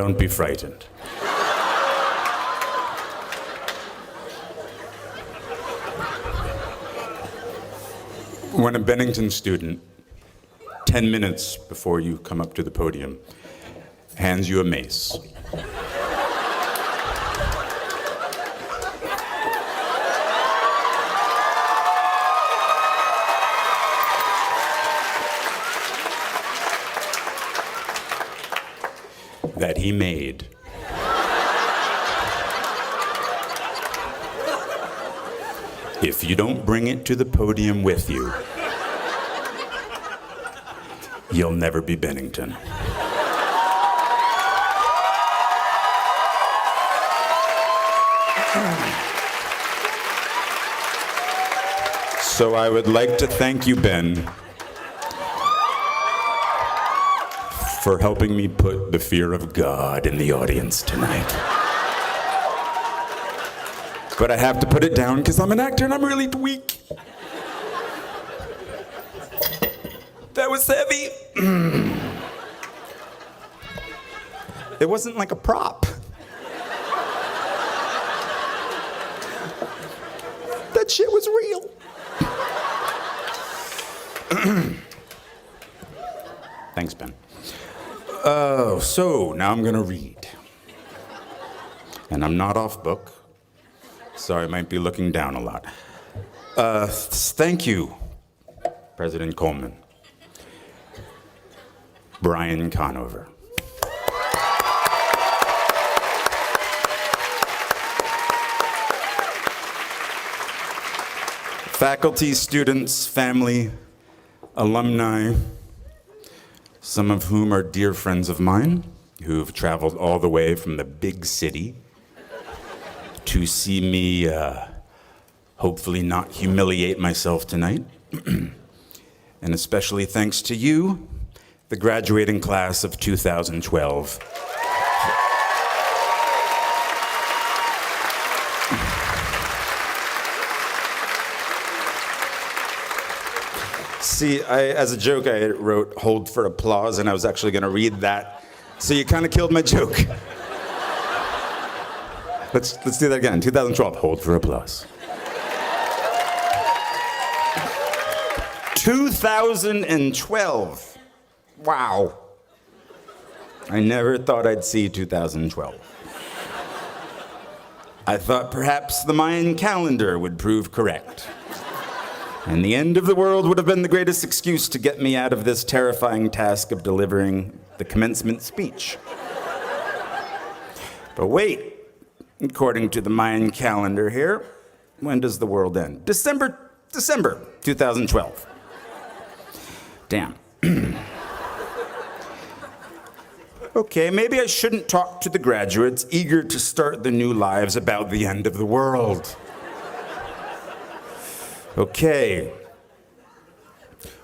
don't be frightened. When a Bennington student, 10 minutes before you come up to the podium, hands you a mace, that he made, if you don't bring it to the podium with you, you'll never be Bennington. So I would like to thank you, Ben, for helping me put the fear of God in the audience tonight. But I have to put it down because I'm an actor and I'm really weak. That was heavy. It wasn't like a prop. That shit was real. Thanks, Ben. So now I'm gonna read. And I'm not off book, so I might be looking down a lot. Thank you, President Coleman. Brian Conover. Faculty, students, family, alumni, some of whom are dear friends of mine, who've traveled all the way from the big city to see me hopefully not humiliate myself tonight. And especially thanks to you, the graduating class of 2012. See, as a joke, I wrote "hold for applause," and I was actually going to read that. So you kind of killed my joke. Let's do that again. 2012, hold for applause. 2012. Wow. I never thought I'd see 2012. I thought perhaps the Mayan calendar would prove correct. And the end of the world would have been the greatest excuse to get me out of this terrifying task of delivering the commencement speech. But wait, according to the Mayan calendar here, when does the world end? December 2012. Damn. Okay, maybe I shouldn't talk to the graduates eager to start their new lives about the end of the world. Okay.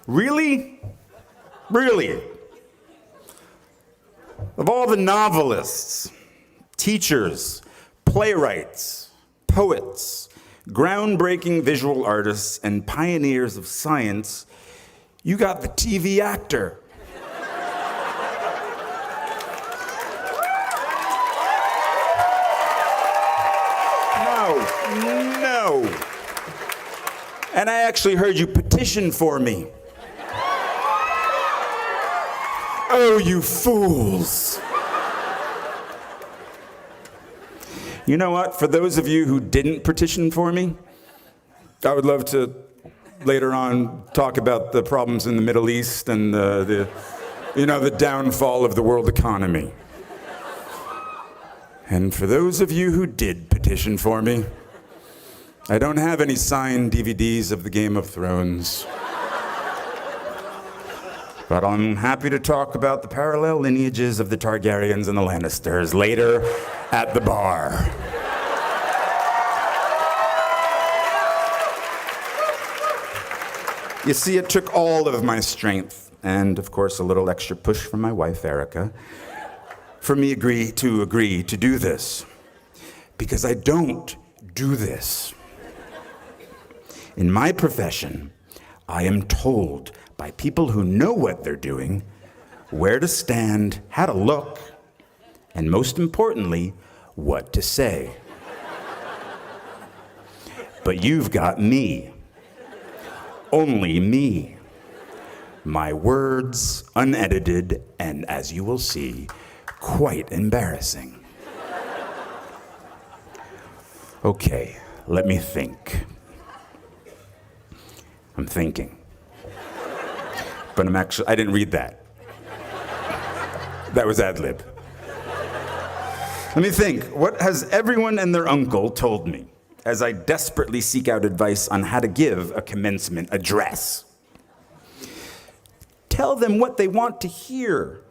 Really? Really? Of all the novelists, teachers, playwrights, poets, groundbreaking visual artists, and pioneers of science, you got the TV actor. No. And I actually heard you petition for me. Oh, you fools. You know what? For those of you who didn't petition for me, I would love to later on talk about the problems in the Middle East and the downfall of the world economy. And for those of you who did petition for me, I don't have any signed DVDs of the Game of Thrones. But I'm happy to talk about the parallel lineages of the Targaryens and the Lannisters later at the bar. You see, it took all of my strength, and of course a little extra push from my wife, Erica, for me to agree to do this. Because I don't do this. In my profession, I am told by people who know what they're doing, where to stand, how to look, and most importantly, what to say. But you've got me. Only me. My words, unedited, and as you will see, quite embarrassing. Okay, let me think. I'm thinking. But I didn't read that. That was ad-lib. Let me think. What has everyone and their uncle told me as I desperately seek out advice on how to give a commencement address? Tell them what they want to hear.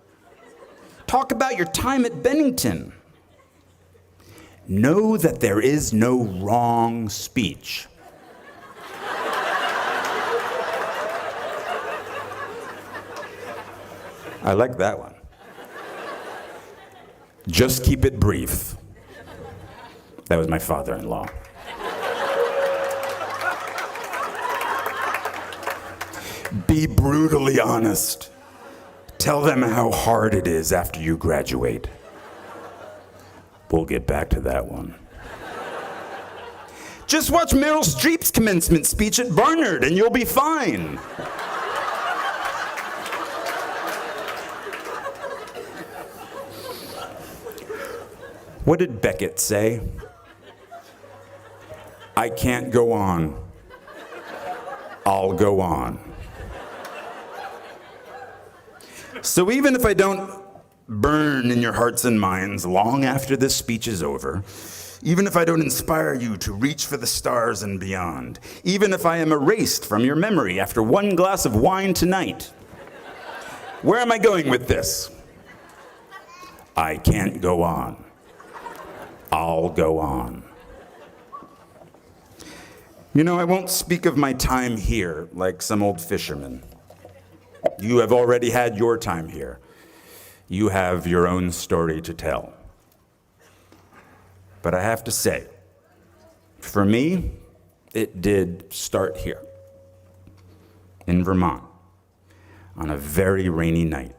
Talk about your time at Bennington. Know that there is no wrong speech. I like that one. Just keep it brief. That was my father-in-law. Be brutally honest. Tell them how hard it is after you graduate. We'll get back to that one. Just watch Meryl Streep's commencement speech at Barnard and you'll be fine. What did Beckett say? I can't go on. I'll go on. So even if I don't burn in your hearts and minds long after this speech is over, even if I don't inspire you to reach for the stars and beyond, even if I am erased from your memory after one glass of wine tonight, where am I going with this? I can't go on. I'll go on. You know, I won't speak of my time here like some old fisherman. You have already had your time here. You have your own story to tell. But I have to say, for me, it did start here, in Vermont, on a very rainy night.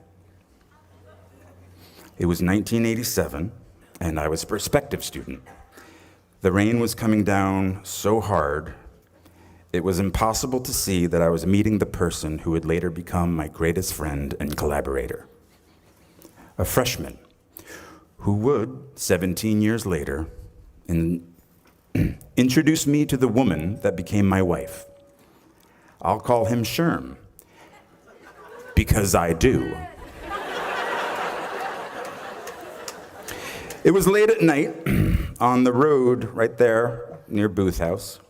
It was 1987, and I was a prospective student. The rain was coming down so hard, it was impossible to see that I was meeting the person who would later become my greatest friend and collaborator. A freshman who would, 17 years later, introduce me to the woman that became my wife. I'll call him Sherm, because I do. It was late at night on the road right there near Booth House.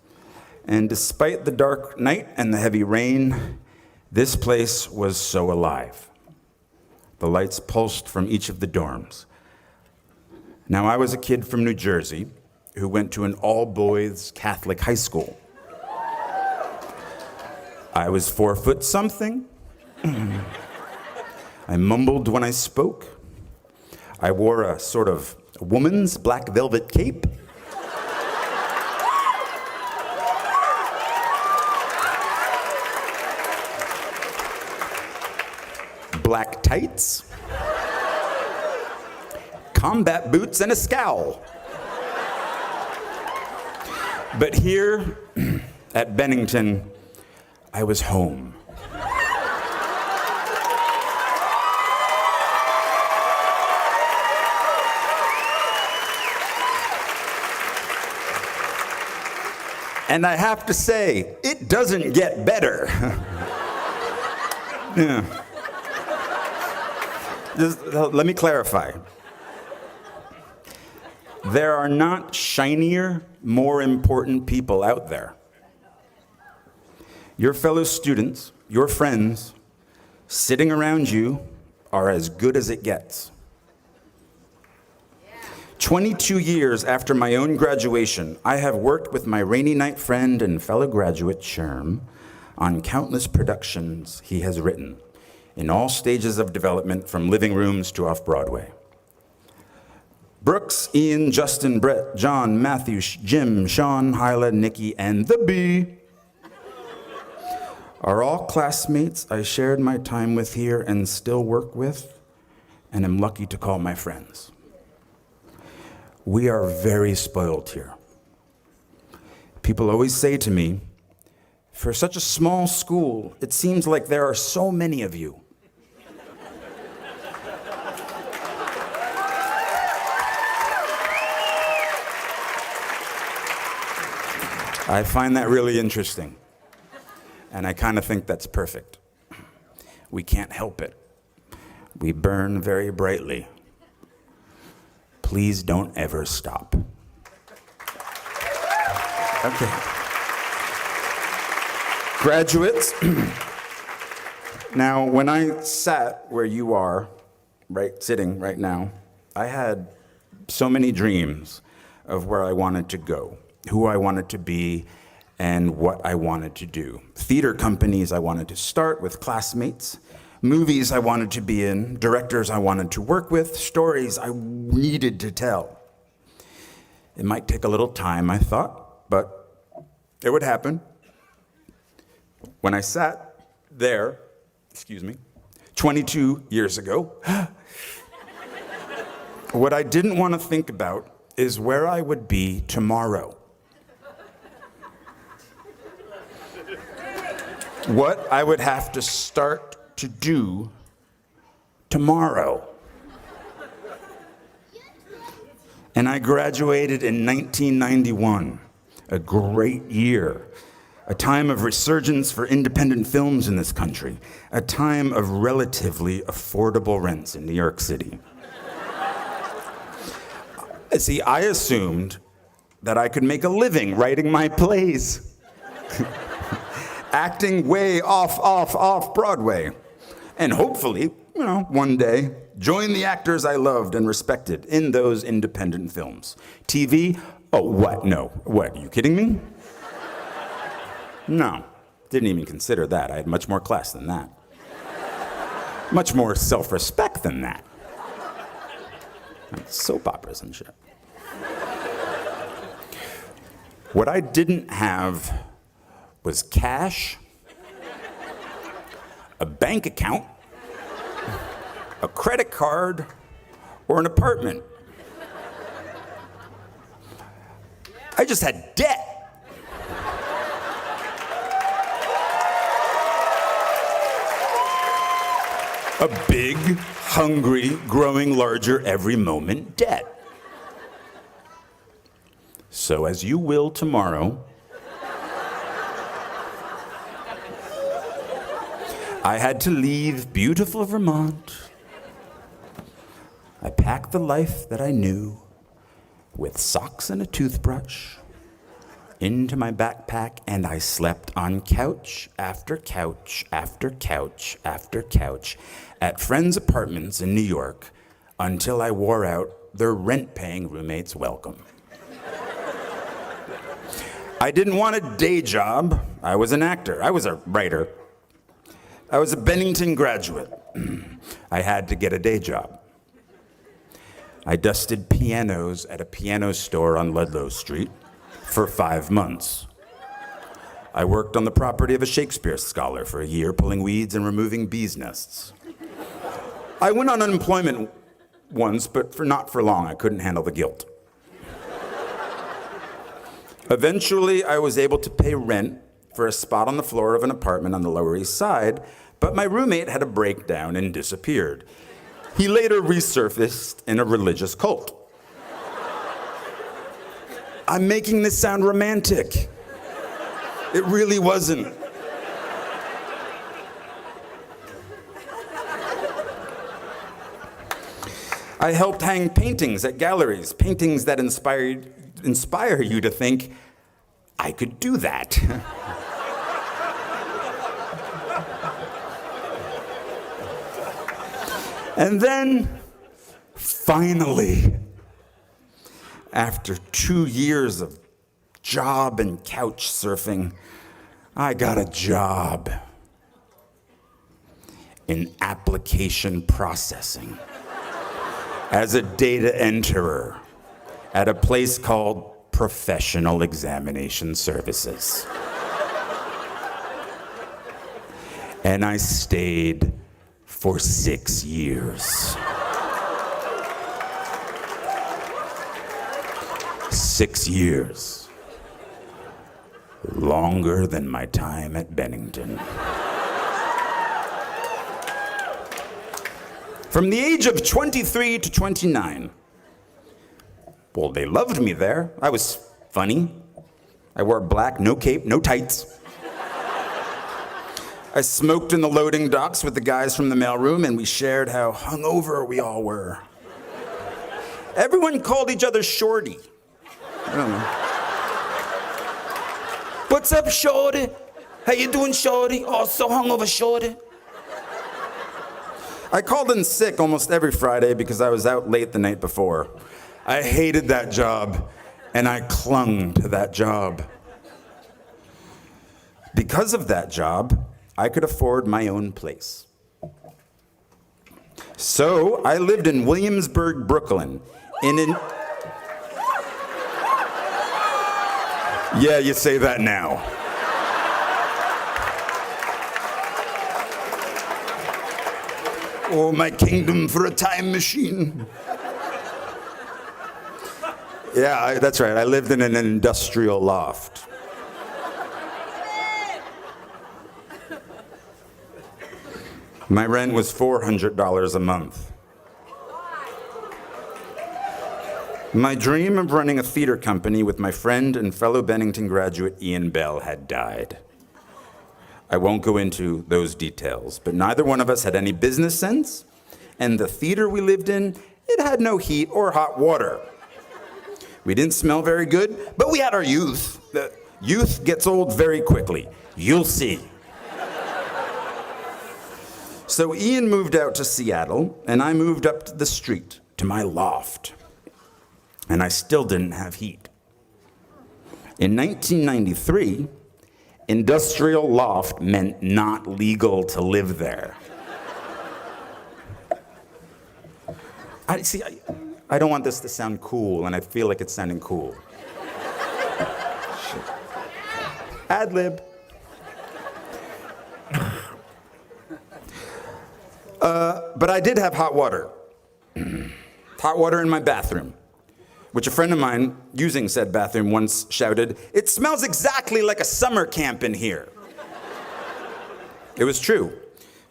And despite the dark night and the heavy rain, this place was so alive. The lights pulsed from each of the dorms. Now, I was a kid from New Jersey who went to an all-boys Catholic high school. I was 4 foot something. I mumbled when I spoke. I wore a sort of woman's black velvet cape. Black tights, combat boots, and a scowl. But here at Bennington, I was home. And I have to say, it doesn't get better. Yeah. Just, let me clarify. There are not shinier, more important people out there. Your fellow students, your friends, sitting around you are as good as it gets. 22 years after my own graduation, I have worked with my rainy night friend and fellow graduate, Sherm, on countless productions he has written, in all stages of development, from living rooms to off-Broadway. Brooks, Ian, Justin, Brett, John, Matthew, Jim, Sean, Hyla, Nikki, and the Bee are all classmates I shared my time with here and still work with, and am lucky to call my friends. We are very spoiled here. People always say to me, for such a small school, it seems like there are so many of you. I find that really interesting, and I kind of think that's perfect. We can't help it. We burn very brightly. Please don't ever stop. Okay. Graduates, now when I sat where you are, sitting right now, I had so many dreams of where I wanted to go, who I wanted to be, and what I wanted to do. Theater companies I wanted to start with classmates, movies I wanted to be in, directors I wanted to work with, stories I needed to tell. It might take a little time, I thought, but it would happen. When I sat there, 22 years ago, what I didn't want to think about is where I would be tomorrow. What I would have to start to do tomorrow. And I graduated in 1991, a great year, a time of resurgence for independent films in this country, a time of relatively affordable rents in New York City. See, I assumed that I could make a living writing my plays. Acting way off Broadway. And hopefully, one day, join the actors I loved and respected in those independent films. TV? Oh, what? No. What, are you kidding me? No, didn't even consider that. I had much more class than that. Much more self-respect than that. Soap operas and shit. What I didn't have was cash, a bank account, a credit card, or an apartment. I just had debt. A big, hungry, growing larger every moment debt. So as you will tomorrow, I had to leave beautiful Vermont. I packed the life that I knew with socks and a toothbrush into my backpack, and I slept on couch after couch after couch after couch at friends' apartments in New York until I wore out their rent-paying roommates' welcome. I didn't want a day job. I was an actor. I was a writer. I was a Bennington graduate. I had to get a day job. I dusted pianos at a piano store on Ludlow Street for 5 months. I worked on the property of a Shakespeare scholar for a year, pulling weeds and removing bees' nests. I went on unemployment once, but not for long. I couldn't handle the guilt. Eventually, I was able to pay rent for a spot on the floor of an apartment on the Lower East Side, but my roommate had a breakdown and disappeared. He later resurfaced in a religious cult. I'm making this sound romantic. It really wasn't. I helped hang paintings at galleries, paintings that inspire you to think, I could do that. And then, finally, after 2 years of job and couch surfing, I got a job in application processing as a data enterer at a place called Professional Examination Services. And I stayed for 6 years. 6 years. Longer than my time at Bennington. From the age of 23 to 29. Well, they loved me there. I was funny. I wore black, no cape, no tights. I smoked in the loading docks with the guys from the mailroom, and we shared how hungover we all were. Everyone called each other Shorty. I don't know. What's up, Shorty? How you doing, Shorty? Oh, so hungover, Shorty. I called in sick almost every Friday because I was out late the night before. I hated that job, and I clung to that job. Because of that job, I could afford my own place. So I lived in Williamsburg, Brooklyn, Yeah, you say that now. Oh, my kingdom for a time machine. Yeah, that's right. I lived in an industrial loft. My rent was $400 a month. My dream of running a theater company with my friend and fellow Bennington graduate Ian Bell had died. I won't go into those details, but neither one of us had any business sense, and the theater we lived in, it had no heat or hot water. We didn't smell very good, but we had our youth. The youth gets old very quickly. You'll see. So Ian moved out to Seattle, and I moved up the street to my loft. And I still didn't have heat. In 1993, industrial loft meant not legal to live there. I don't want this to sound cool, and I feel like it's sounding cool. Shit. Ad lib. But I did have hot water. Hot water in my bathroom, which a friend of mine using said bathroom once shouted, "It smells exactly like a summer camp in here." It was true.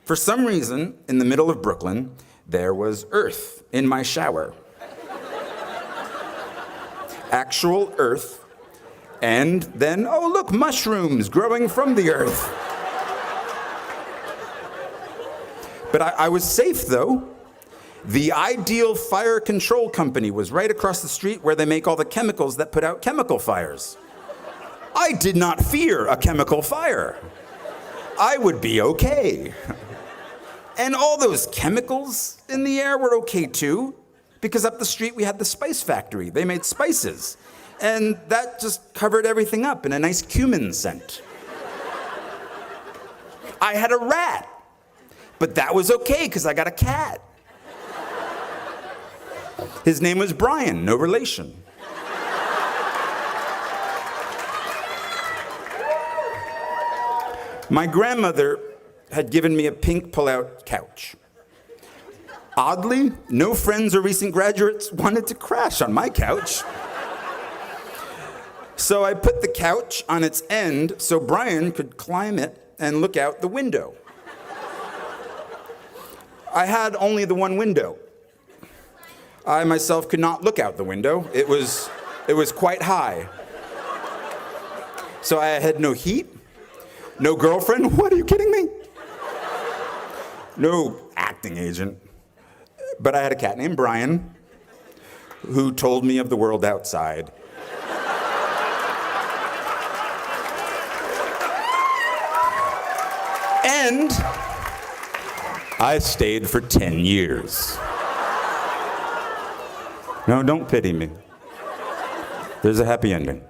For some reason, in the middle of Brooklyn, there was earth in my shower. Actual earth. And then, oh look, mushrooms growing from the earth. But I was safe, though. The Ideal Fire Control Company was right across the street where they make all the chemicals that put out chemical fires. I did not fear a chemical fire. I would be okay. And all those chemicals in the air were okay, too, because up the street we had the spice factory. They made spices. And that just covered everything up in a nice cumin scent. I had a rat. But that was okay, because I got a cat. His name was Brian, no relation. My grandmother had given me a pink pull-out couch. Oddly, no friends or recent graduates wanted to crash on my couch. So I put the couch on its end so Brian could climb it and look out the window. I had only the one window. I myself could not look out the window. It was quite high. So I had no heat, no girlfriend. What, are you kidding me? No acting agent. But I had a cat named Brian who told me of the world outside. And I stayed for 10 years. No, don't pity me. There's a happy ending.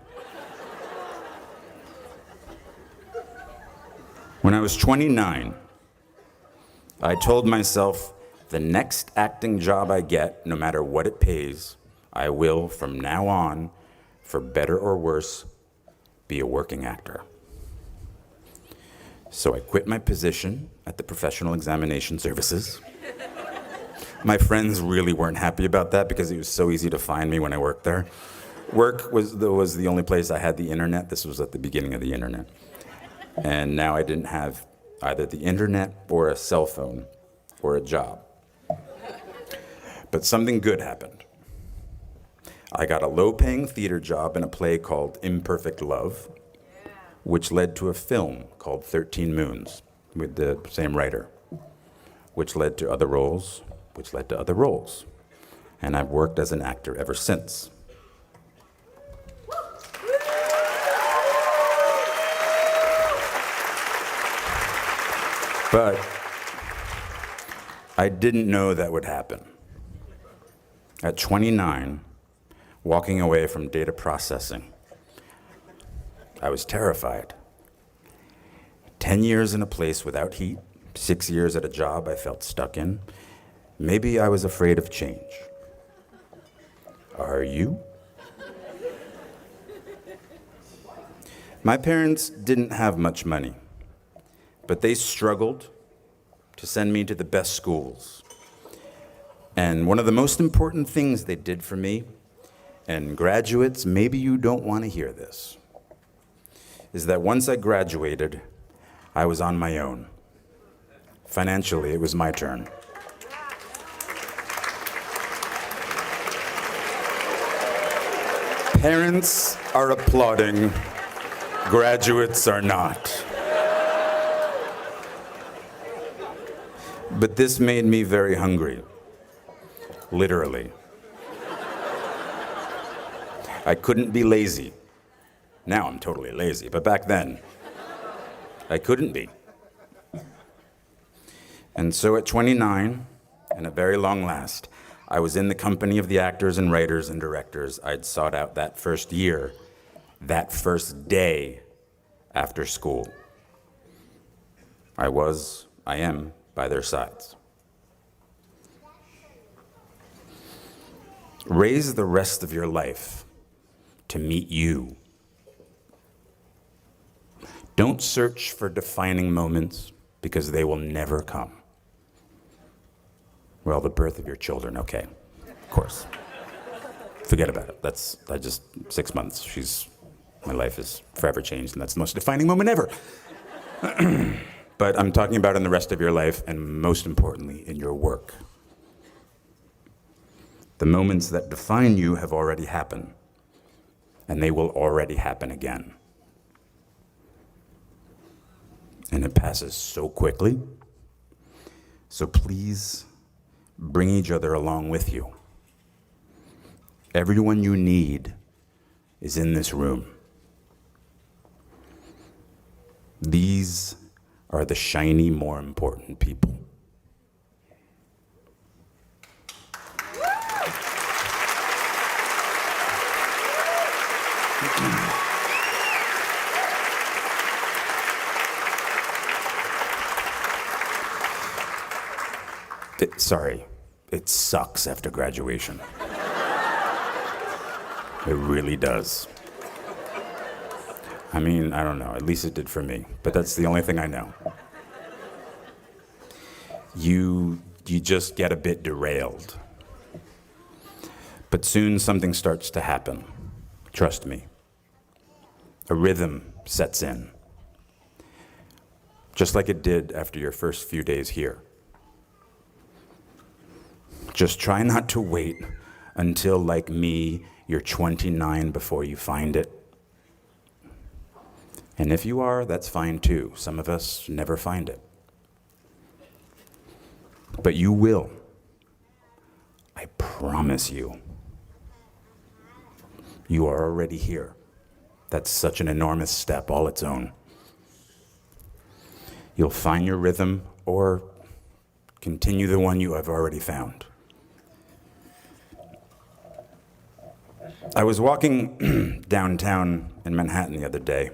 When I was 29, I told myself, the next acting job I get, no matter what it pays, I will, from now on, for better or worse, be a working actor. So I quit my position at the Professional Examination Services. My friends really weren't happy about that because it was so easy to find me when I worked there. Work was the only place I had the internet. This was at the beginning of the internet. And now I didn't have either the internet or a cell phone or a job. But something good happened. I got a low-paying theater job in a play called Imperfect Love, which led to a film called 13 Moons with the same writer, which led to other roles, which led to other roles. And I've worked as an actor ever since. But I didn't know that would happen. At 29, walking away from data processing, I was terrified. 10 years in a place without heat, 6 years at a job I felt stuck in. Maybe I was afraid of change. Are you? My parents didn't have much money, but they struggled to send me to the best schools. And one of the most important things they did for me, and graduates, maybe you don't want to hear this, is that once I graduated, I was on my own. Financially, it was my turn. Parents are applauding, graduates are not. But this made me very hungry, literally. I couldn't be lazy. Now I'm totally lazy, but back then, I couldn't be. And so at 29, and at very long last, I was in the company of the actors and writers and directors I'd sought out that first year, that first day after school. I am by their sides. Raise the rest of your life to meet you. Don't search for defining moments because they will never come. Well, the birth of your children, okay, of course. Forget about it. That's 6 months. My life is forever changed, and that's the most defining moment ever. But I'm talking about in the rest of your life, and most importantly, in your work. The moments that define you have already happened, and they will already happen again. And it passes so quickly. So please bring each other along with you. Everyone you need is in this room. These are the shiny, more important people. It sucks after graduation. It really does. I mean, I don't know, at least it did for me, but that's the only thing I know. You just get a bit derailed. But soon something starts to happen. Trust me. A rhythm sets in. Just like it did after your first few days here. Just try not to wait until, like me, you're 29 before you find it. And if you are, that's fine too. Some of us never find it. But you will. I promise you. You are already here. That's such an enormous step all its own. You'll find your rhythm or continue the one you have already found. I was walking downtown in Manhattan the other day,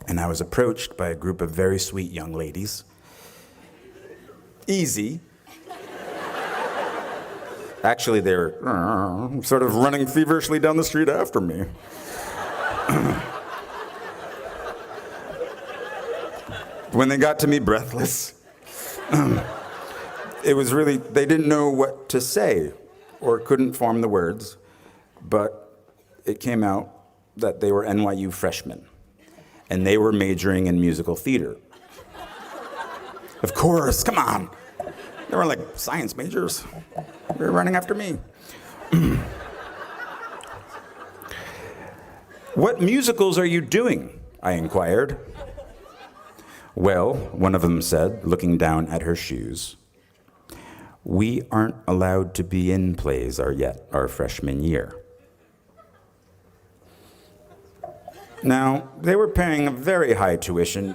and I was approached by a group of very sweet young ladies. Easy. Actually, they were sort of running feverishly down the street after me. When they got to me breathless, it was really, they didn't know what to say or couldn't form the words, but it came out that they were NYU freshmen, and they were majoring in musical theater. Of course, come on. They were like science majors. They were running after me. What musicals are you doing? I inquired. Well, one of them said, looking down at her shoes, we aren't allowed to be in plays our freshman year. Now, they were paying a very high tuition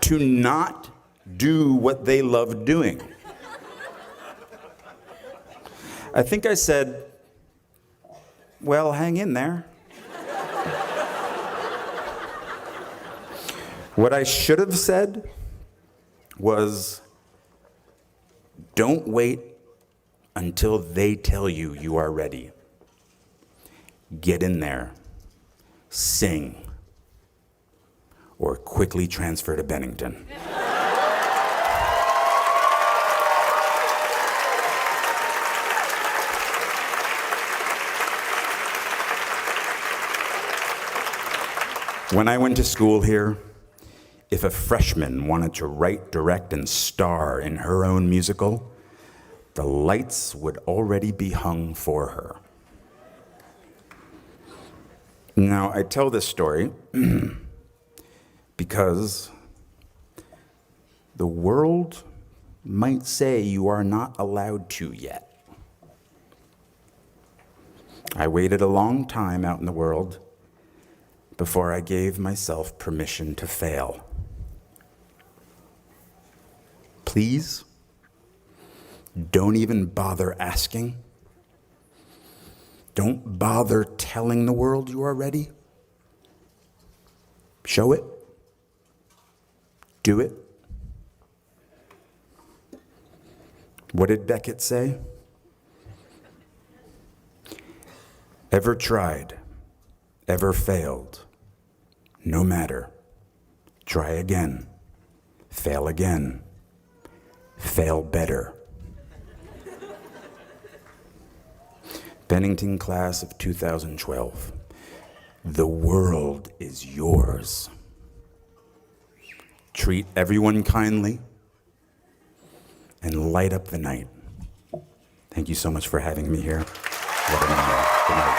to not do what they loved doing. I think I said, well, hang in there. What I should have said was, don't wait until they tell you you are ready. Get in there, sing, or quickly transfer to Bennington. When I went to school here, if a freshman wanted to write, direct, and star in her own musical, the lights would already be hung for her. Now, I tell this story because the world might say you are not allowed to yet. I waited a long time out in the world before I gave myself permission to fail. Please, don't even bother asking. Don't bother telling the world you are ready. Show it. Do it. What did Beckett say? Ever tried, ever failed, no matter. Try again, fail again, fail better. Bennington class of 2012. The world is yours. Treat everyone kindly and light up the night. Thank you so much for having me here. Good night.